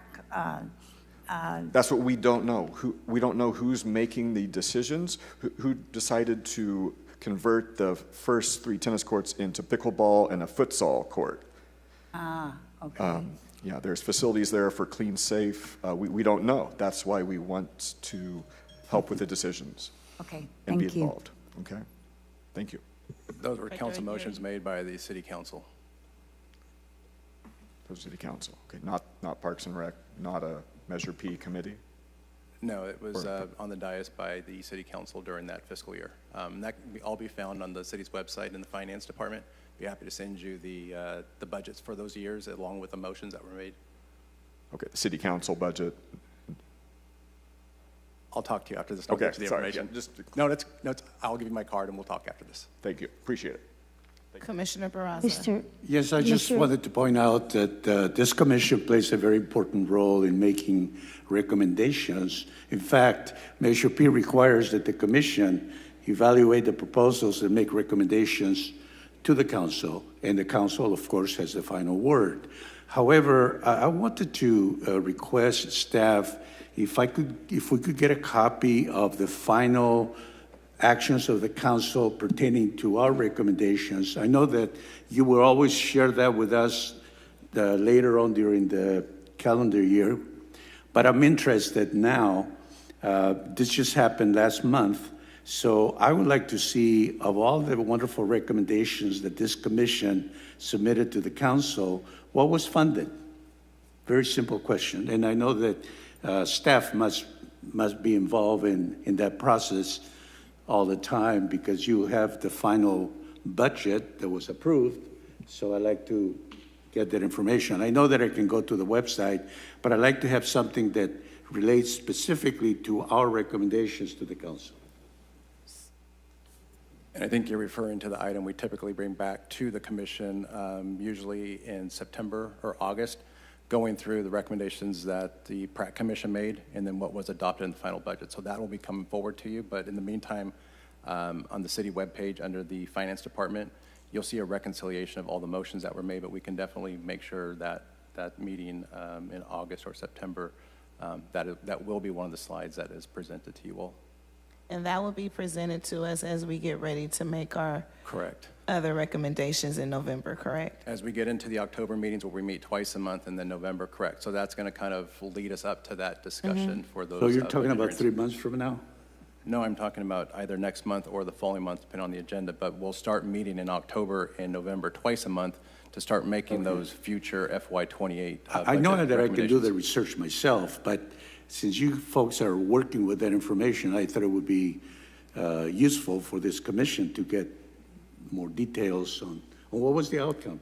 That's what we don't know. We don't know who's making the decisions, who decided to convert the first 3 tennis courts into pickleball and a futsal court. Okay. Yeah, there's facilities there for clean, safe. We don't know. That's why we want to help with the decisions. Okay, and be thank you. involved. Okay, thank you. Those were council motions made by the city council. Those city council. Okay, not Parks and Rec, not a Measure P committee. No, it was on the dais by the city council during that fiscal year. That can all be found on the city's website in the finance department. Be happy to send you the budgets for those years along with the motions that were made. Okay, the city council budget. I'll talk to you after this. Okay, Get you the sorry, information. yeah, just- I'll give you my card and we'll talk after this. Thank you, appreciate it. Commissioner Barraza. Mr. Yes, I just Mr. wanted to point out that this commission plays a very important role in making recommendations. In fact, Measure P requires that the commission evaluate the proposals and make recommendations to the council, and the council, of course, has the final word. However, I wanted to request staff if we could get a copy of the final actions of the council pertaining to our recommendations. I know that you will always share that with us later on during the calendar year, but I'm interested now. This just happened last month, so I would like to see, of all the wonderful recommendations that this commission submitted to the council, what was funded? Very simple question, and I know that staff must be involved in that process all the time because you have the final budget that was approved. So I'd like to get that information. I know that I can go to the website, but I'd like to have something that relates specifically to our recommendations to the council. And I think you're referring to the item we typically bring back to the commission, usually in September or August, going through the recommendations that the Pratt Commission made and then what was adopted in the final budget. So that will be coming forward to you. But in the meantime, on the city webpage under the finance department, you'll see a reconciliation of all the motions that were made, but we can definitely make sure that that meeting in August or September, that will be one of the slides that is presented to you all. And that will be presented to us as we get ready to make our Correct. other recommendations in November, correct? As we get into the October meetings where we meet twice a month and then November, correct. So that's going to kind of lead us up to that discussion for those. So you're talking budget about hearings. 3 months from now? No, I'm talking about either next month or the following month, depending on the agenda. But we'll start meeting in October and November twice a month to start making those future FY28 I know budget that I can do the recommendations. research myself, but since you folks are working with that information, I thought it would be useful for this commission to get more details on what was the outcome.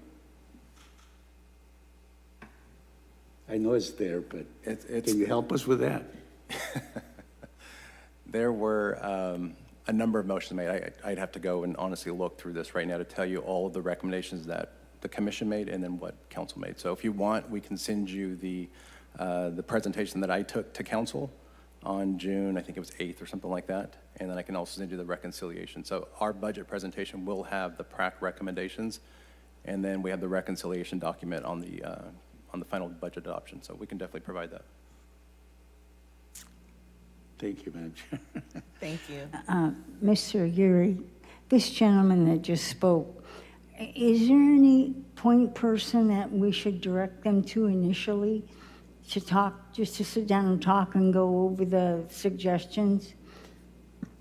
I know it's there, but can you help us with that? There were a number of motions made. I'd have to go and honestly look through this right now to tell you all of the recommendations that the commission made and then what council made. So if you want, we can send you the presentation that I took to council on June, I think it was 8th or something like that. And then I can also send you the reconciliation. So our budget presentation will have the PRAC recommendations, and then we have the reconciliation document on the final budget adoption. So we can definitely provide that. Thank you, Madam Chair. Thank you. Mr. Aguirre, this gentleman that just spoke, is there any point person that we should direct them to initially to talk, just to sit down and talk and go over the suggestions?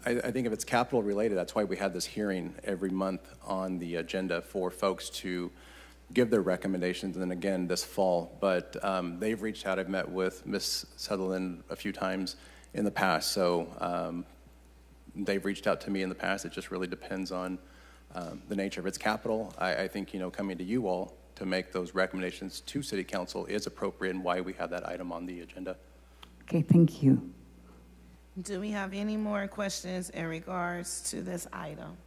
I think if it's capital related, that's why we have this hearing every month on the agenda for folks to give their recommendations, and then again this fall. But they've reached out. I've met with Ms. Sutherland a few times in the past, so they've reached out to me in the past. It just really depends on the nature of its capital. I think, coming to you all to make those recommendations to City Council is appropriate and why we have that item on the agenda. Okay, thank you. Do we have any more questions in regards to this item?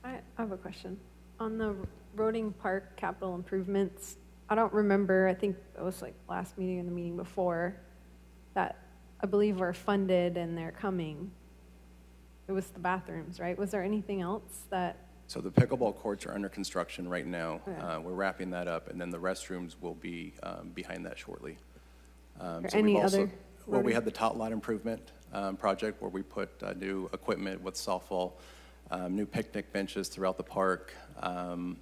I have a question. On the Roding Park capital improvements, I don't remember, I think it was like last meeting or the meeting before, that I believe were funded and they're coming. It was the bathrooms, right? Was there anything else that? So the pickleball courts are under construction right now. Okay. We're wrapping that up, and then the restrooms will be behind that shortly. Or So any we've also, other well, we roding- had the tot lot improvement project where we put new equipment with softball, new picnic benches throughout the park, some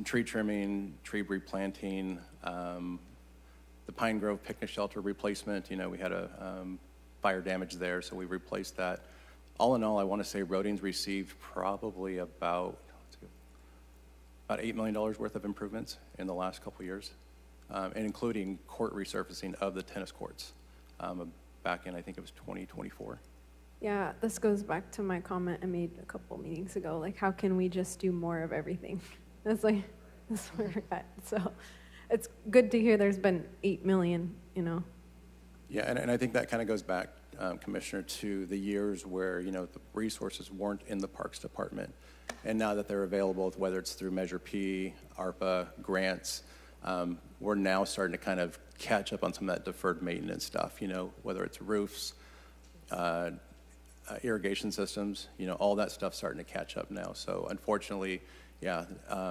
tree trimming, tree replanting, the Pine Grove picnic shelter replacement. We had a fire damage there, so we replaced that. All in all, I want to say Roding's received probably about $8 million worth of improvements in the last couple of years, and including court resurfacing of the tennis courts. About back in, I think it was 2024. Yeah, this goes back to my comment I made a couple meetings ago, like how can we just do more of everything? That's where we're at. So it's good to hear there's been 8 million, you know. Yeah, and I think that kind of goes back, Commissioner, to the years where, you know, the resources weren't in the Parks Department. And now that they're available, whether it's through Measure P, ARPA, grants, we're now starting to kind of catch up on some of that deferred maintenance stuff, you know, whether it's roofs, irrigation systems, you know, all that stuff's starting to catch up now. So unfortunately, yeah,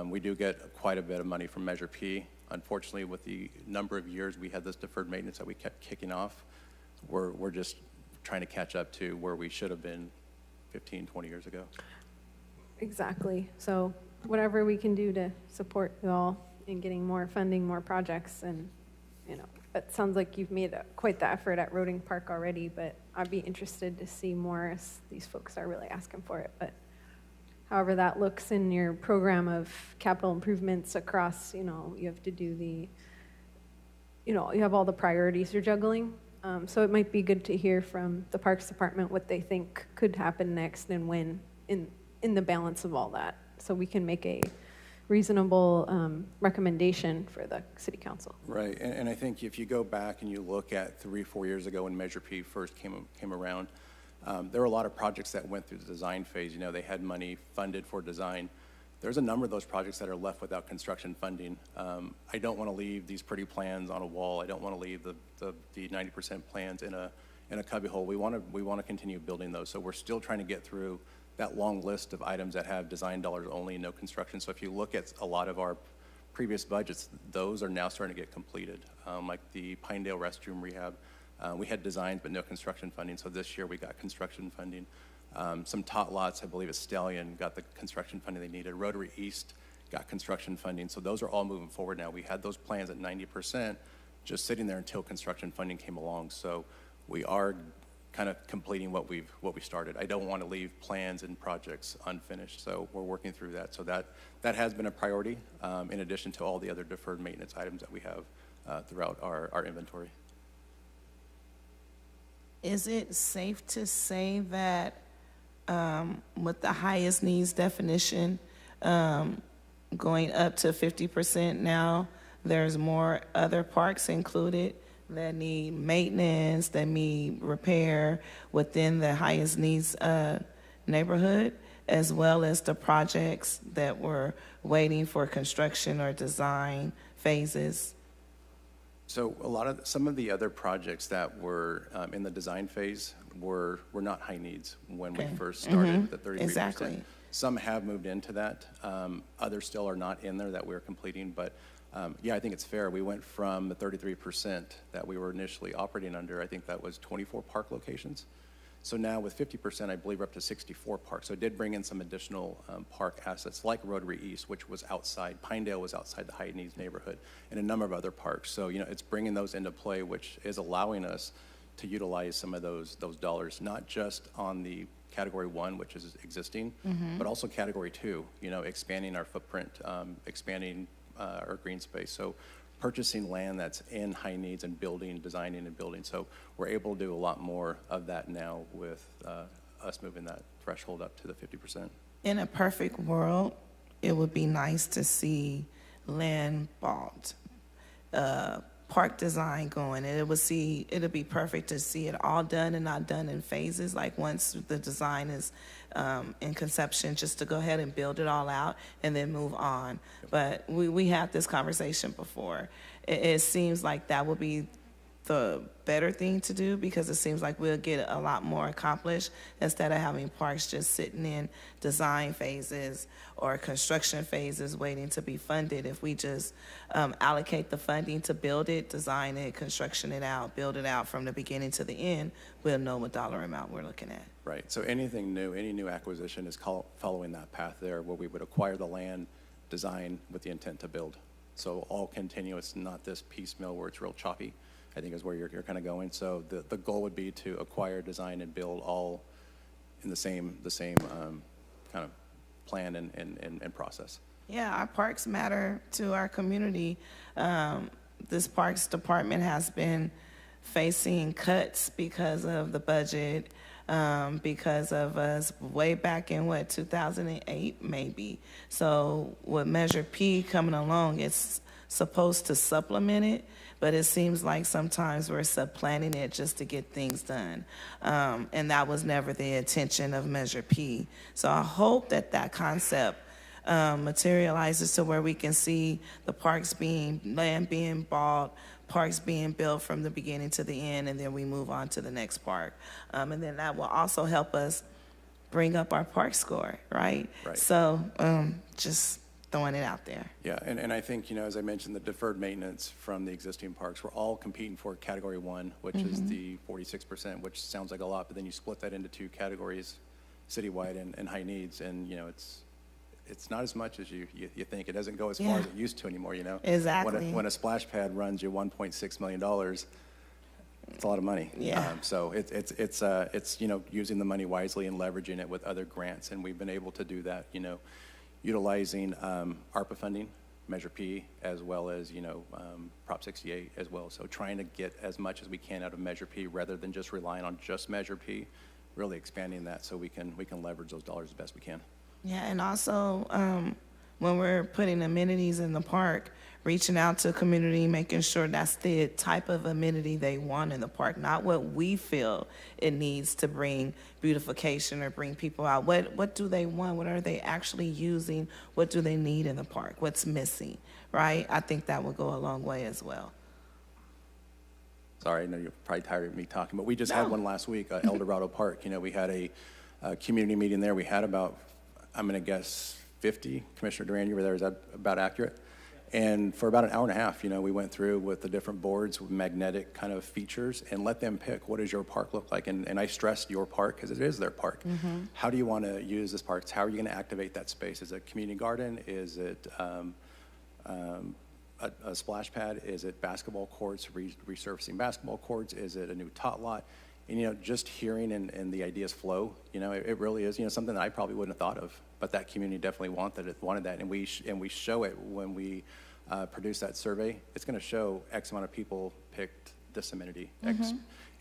we do get quite a bit of money from Measure P. Unfortunately, with the number of years we had this deferred maintenance that we kept kicking off, we're just trying to catch up to where we should have been 15, 20 years ago. Exactly. So whatever we can do to support you all in getting more funding, more projects, and, you know, it sounds like you've made quite the effort at Roding Park already, but I'd be interested to see more as these folks are really asking for it. But however that looks in your program of capital improvements across, you know, you have to do the, you know, you have all the priorities you're juggling. So it might be good to hear from the Parks Department what they think could happen next and when in the balance of all that. So we can make a reasonable recommendation for the City Council. Right, and I think if you go back and you look at 3-4 years ago when Measure P first came around, there were a lot of projects that went through the design phase. You know, they had money funded for design. There's a number of those projects that are left without construction funding. I don't want to leave these pretty plans on a wall. I don't want to leave the 90% plans in a cubbyhole. We want to continue building those. So we're still trying to get through that long list of items that have design dollars only, no construction. So if you look at a lot of our previous budgets, those are now starting to get completed. Like the Pinedale restroom rehab, we had designs but no construction funding. So this year we got construction funding. Some tot lots, I believe it's Stallion, got the construction funding they needed. Rotary East got construction funding. So those are all moving forward now. We had those plans at 90% just sitting there until construction funding came along. So we are kind of completing what we started. I don't want to leave plans and projects unfinished, so we're working through that. So that has been a priority, in addition to all the other deferred maintenance items that we have throughout our inventory. Is it safe to say that with the highest needs definition going up to 50% now, there's more other parks included that need maintenance, that need repair within the highest needs neighborhood, as well as the projects that were waiting for construction or design phases? So some of the other projects that were in the design phase were not high needs when we first started with the 33%. Exactly. Some have moved into that. Others still are not in there that we're completing, but yeah, I think it's fair. We went from the 33% that we were initially operating under, I think that was 24 park locations. So now with 50%, I believe we're up to 64 parks. So it did bring in some additional park assets like Rotary East, which was outside. Pinedale was outside the high needs neighborhood, and a number of other parks. So, you know, it's bringing those into play, which is allowing us to utilize some of those dollars, not just on the Category 1, which is existing, but also Category 2, you know, expanding our footprint, expanding our green space. So purchasing land that's in high needs and building, designing and building. So we're able to do a lot more of that now with us moving that threshold up to the 50%. In a perfect world, it would be nice to see land bought, park design going. It'll be perfect to see it all done and not done in phases. Like once the design is in conception, just to go ahead and build it all out and then move on. But we had this conversation before. It seems like that would be the better thing to do, because it seems like we'll get a lot more accomplished instead of having parks just sitting in design phases or construction phases waiting to be funded. If we just allocate the funding to build it, design it, construction it out, build it out from the beginning to the end, we'll know what dollar amount we're looking at. Right, so anything new, any new acquisition is following that path there, where we would acquire the land, design with the intent to build. So all continuous, not this piecemeal where it's real choppy, I think is where you're kind of going. So the goal would be to acquire, design, and build all in the same kind of plan and process. Yeah, our parks matter to our community. This Parks Department has been facing cuts because of the budget, because of us way back in 2008 maybe. So with Measure P coming along, it's supposed to supplement it, but it seems like sometimes we're supplanting it just to get things done. And that was never the intention of Measure P. So I hope that that concept materializes to where we can see the parks land being bought, parks being built from the beginning to the end, and then we move on to the next park. And then that will also help us bring up our park score, right? Right. So just throwing it out there. Yeah, and I think, as I mentioned, the deferred maintenance from the existing parks, we're all competing for Category 1, which is the 46%, which sounds like a lot, but then you split that into two categories, citywide and high needs, and, it's not as much as you think. It doesn't go as far as it used to anymore, Exactly. When a splash pad runs you $1.6 million, it's a lot of money. Yeah. So it's using the money wisely and leveraging it with other grants, and we've been able to do that, utilizing ARPA funding, Measure P, as well as, Prop 68 as well. So trying to get as much as we can out of Measure P rather than just relying on just Measure P, really expanding that so we can leverage those dollars as best we can. Yeah, and also when we're putting amenities in the park, reaching out to community, making sure that's the type of amenity they want in the park, not what we feel it needs to bring beautification or bring people out. What do they want? What are they actually using? What do they need in the park? What's missing, right? I think that will go a long way as well. Sorry, I know you're probably tired of me talking, but we just had one last week, El Dorado Park. We had a community meeting there. We had about, I'm going to guess, 50. Commissioner Duran, you were there. Is that about accurate? And for about an hour and a half, we went through with the different boards with magnetic kind of features and let them pick, what does your park look like? And I stressed your park because it is their park. How do you want to use this park? How are you going to activate that space? Is it a community garden? Is it a splash pad? Is it basketball courts, resurfacing basketball courts? Is it a new tot lot? And, just hearing and the ideas flow, it really is, something that I probably wouldn't have thought of, but that community definitely wanted that. And we show it when we produce that survey. It's going to show X amount of people picked this amenity, X.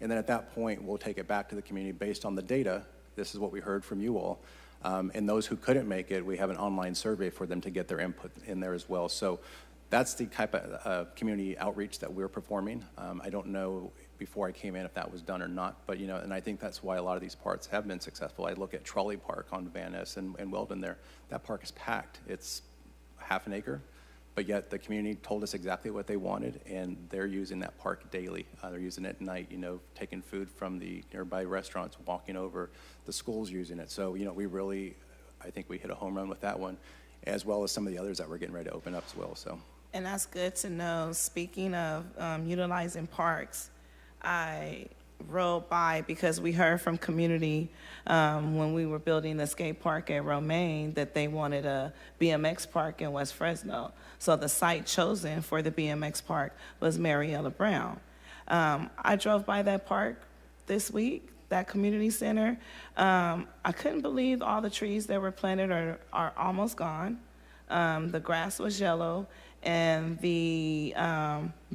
And then at that point, we'll take it back to the community based on the data. This is what we heard from you all. And those who couldn't make it, we have an online survey for them to get their input in there as well. So that's the type of community outreach that we're performing. I don't know before I came in if that was done or not, but and I think that's why a lot of these parks have been successful. I look at Trolley Park on Van Ness and Weldon there. That park is packed. It's half an acre, but yet the community told us exactly what they wanted, and they're using that park daily. They're using it at night, taking food from the nearby restaurants, walking over. The school's using it. So, we really, I think we hit a home run with that one, as well as some of the others that we're getting ready to open up as well. So. And that's good to know. Speaking of utilizing parks, I rode by because we heard from community when we were building the skate park at Romaine that they wanted a BMX park in West Fresno. So the site chosen for the BMX park was Mariella Brown. I drove by that park this week, that community center. I couldn't believe all the trees that were planted are almost gone. The grass was yellow, and the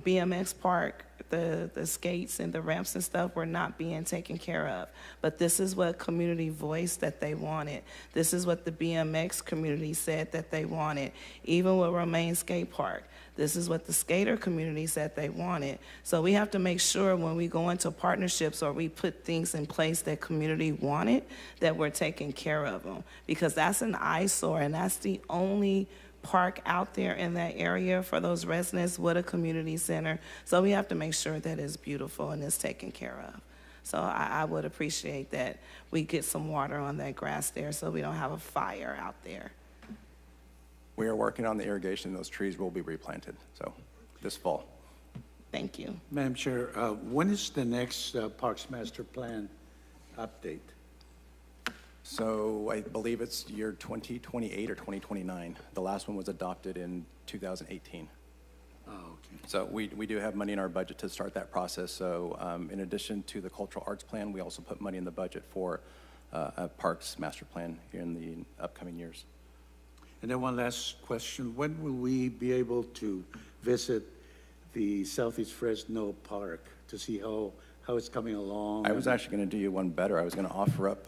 BMX park, the skates and the ramps and stuff were not being taken care of. But this is what community voiced that they wanted. This is what the BMX community said that they wanted. Even with Romaine Skate Park, this is what the skater community said they wanted. So we have to make sure when we go into partnerships or we put things in place that community wanted, that we're taking care of them. Because that's an eyesore, and that's the only park out there in that area for those residents with a community center. So we have to make sure that it's beautiful and it's taken care of. So I would appreciate that we get some water on that grass there so we don't have a fire out there. We are working on the irrigation. Those trees will be replanted, so this fall. Thank you. Madam Chair, when is the next Parks Master Plan update? So I believe it's year 2028 or 2029. The last one was adopted in 2018. Oh, okay. So we do have money in our budget to start that process. So in addition to the cultural arts plan, we also put money in the budget for a Parks Master Plan here in the upcoming years. And then one last question. When will we be able to visit the Southeast Fresno Park to see how it's coming along. I was actually going to do you one better. I was going to offer up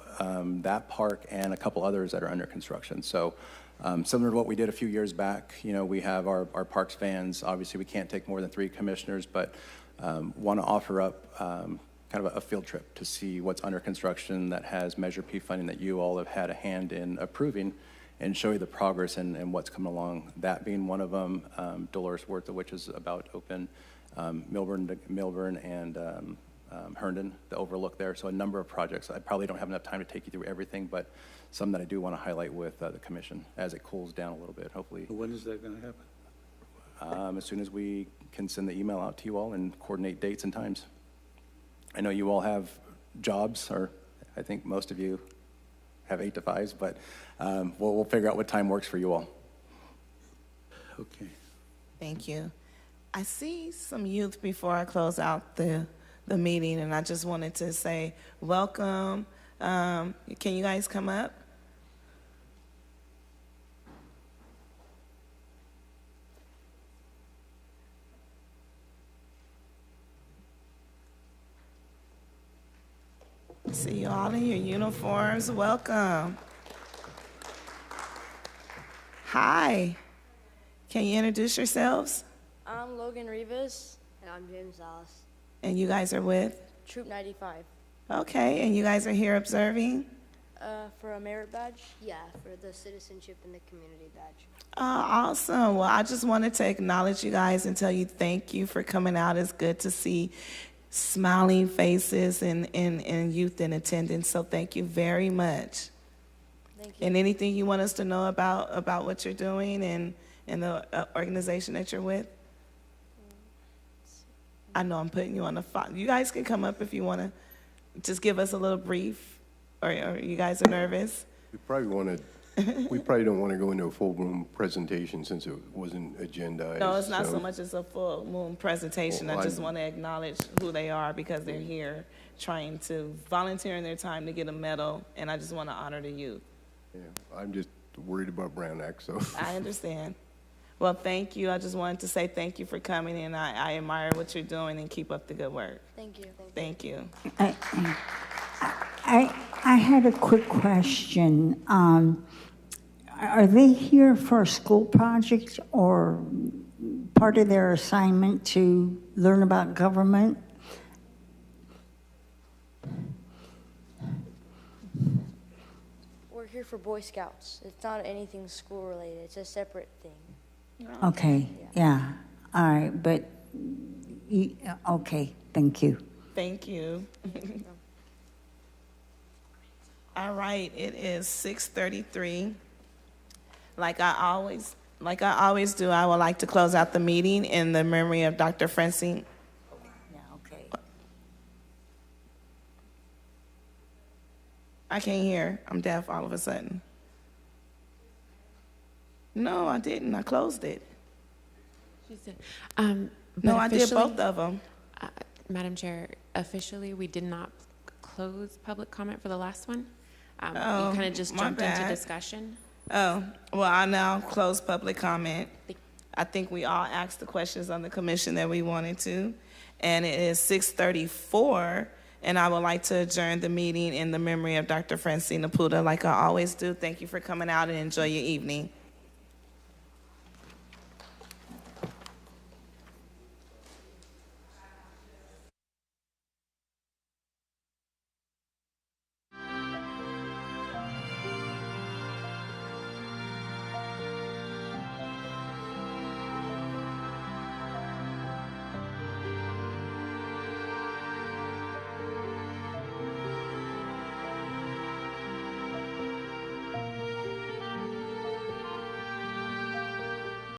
that park and a couple others that are under construction. So similar to what we did a few years back, you know, we have our parks vans. Obviously, we can't take more than 3 commissioners, but want to offer up kind of a field trip to see what's under construction that has Measure P funding that you all have had a hand in approving, and show you the progress and what's coming along. That being one of them, Dolores Worth, which is about open, Milburn and Herndon, the overlook there. So a number of projects. I probably don't have enough time to take you through everything, but some that I do want to highlight with the commission as it cools down a little bit, hopefully. When is that going to happen? As soon as we can send the email out to you all and coordinate dates and times. I know you all have jobs, or I think most of you have 8 to 5s, but we'll figure out what time works for you all. Okay. Thank you. I see some youth before I close out the meeting, and I just wanted to say welcome. Can you guys come up? See you all in your uniforms. Welcome. Hi. Can you introduce yourselves? I'm Logan Rivas. And I'm James Dallas. And you guys are with? Troop 95. Okay, and you guys are here observing? For a merit badge? Yeah, for the citizenship and the community badge. Oh, awesome. Well, I just wanted to acknowledge you guys and tell you thank you for coming out. It's good to see smiling faces and youth in attendance, so thank you very much. Thank you. And anything you want us to know about what you're doing and the organization that you're with? I know I'm putting you on the spot. You guys can come up if you want to just give us a little brief, or you guys are nervous? We probably don't want to go into a full-blown presentation since it wasn't agendized. No, it's not so much as a full moon presentation. Well, I just want to acknowledge who they are because they're here trying to volunteer in their time to get a medal, and I just want to honor the youth. Yeah, I'm just worried about Brown Act, so. I understand. Well, thank you. I just wanted to say thank you for coming, and I admire what you're doing, and keep up the good work. Thank you. Thank you. I had a quick question. Are they here for a school project or part of their assignment to learn about government? We're here for Boy Scouts. It's not anything school related. It's a separate thing. Okay, yeah. All right, but, okay, thank you. Thank you. All right, it is 6:33. Like I always do, I would like to close out the meeting in the memory of Dr. Francine. Yeah, okay. I can't hear. I'm deaf all of a sudden. No, I didn't. I closed it. She said, No, I did both of them. Madam Chair, officially, we did not close public comment for the last one. We Oh, kind of just my jumped into bad. discussion. Oh, well, I now close public comment. I think we all asked the questions on the commission that we wanted to. And it is 6:34, and I would like to adjourn the meeting in the memory of Dr. Francine Naputa, like I always do. Thank you for coming out and enjoy your evening.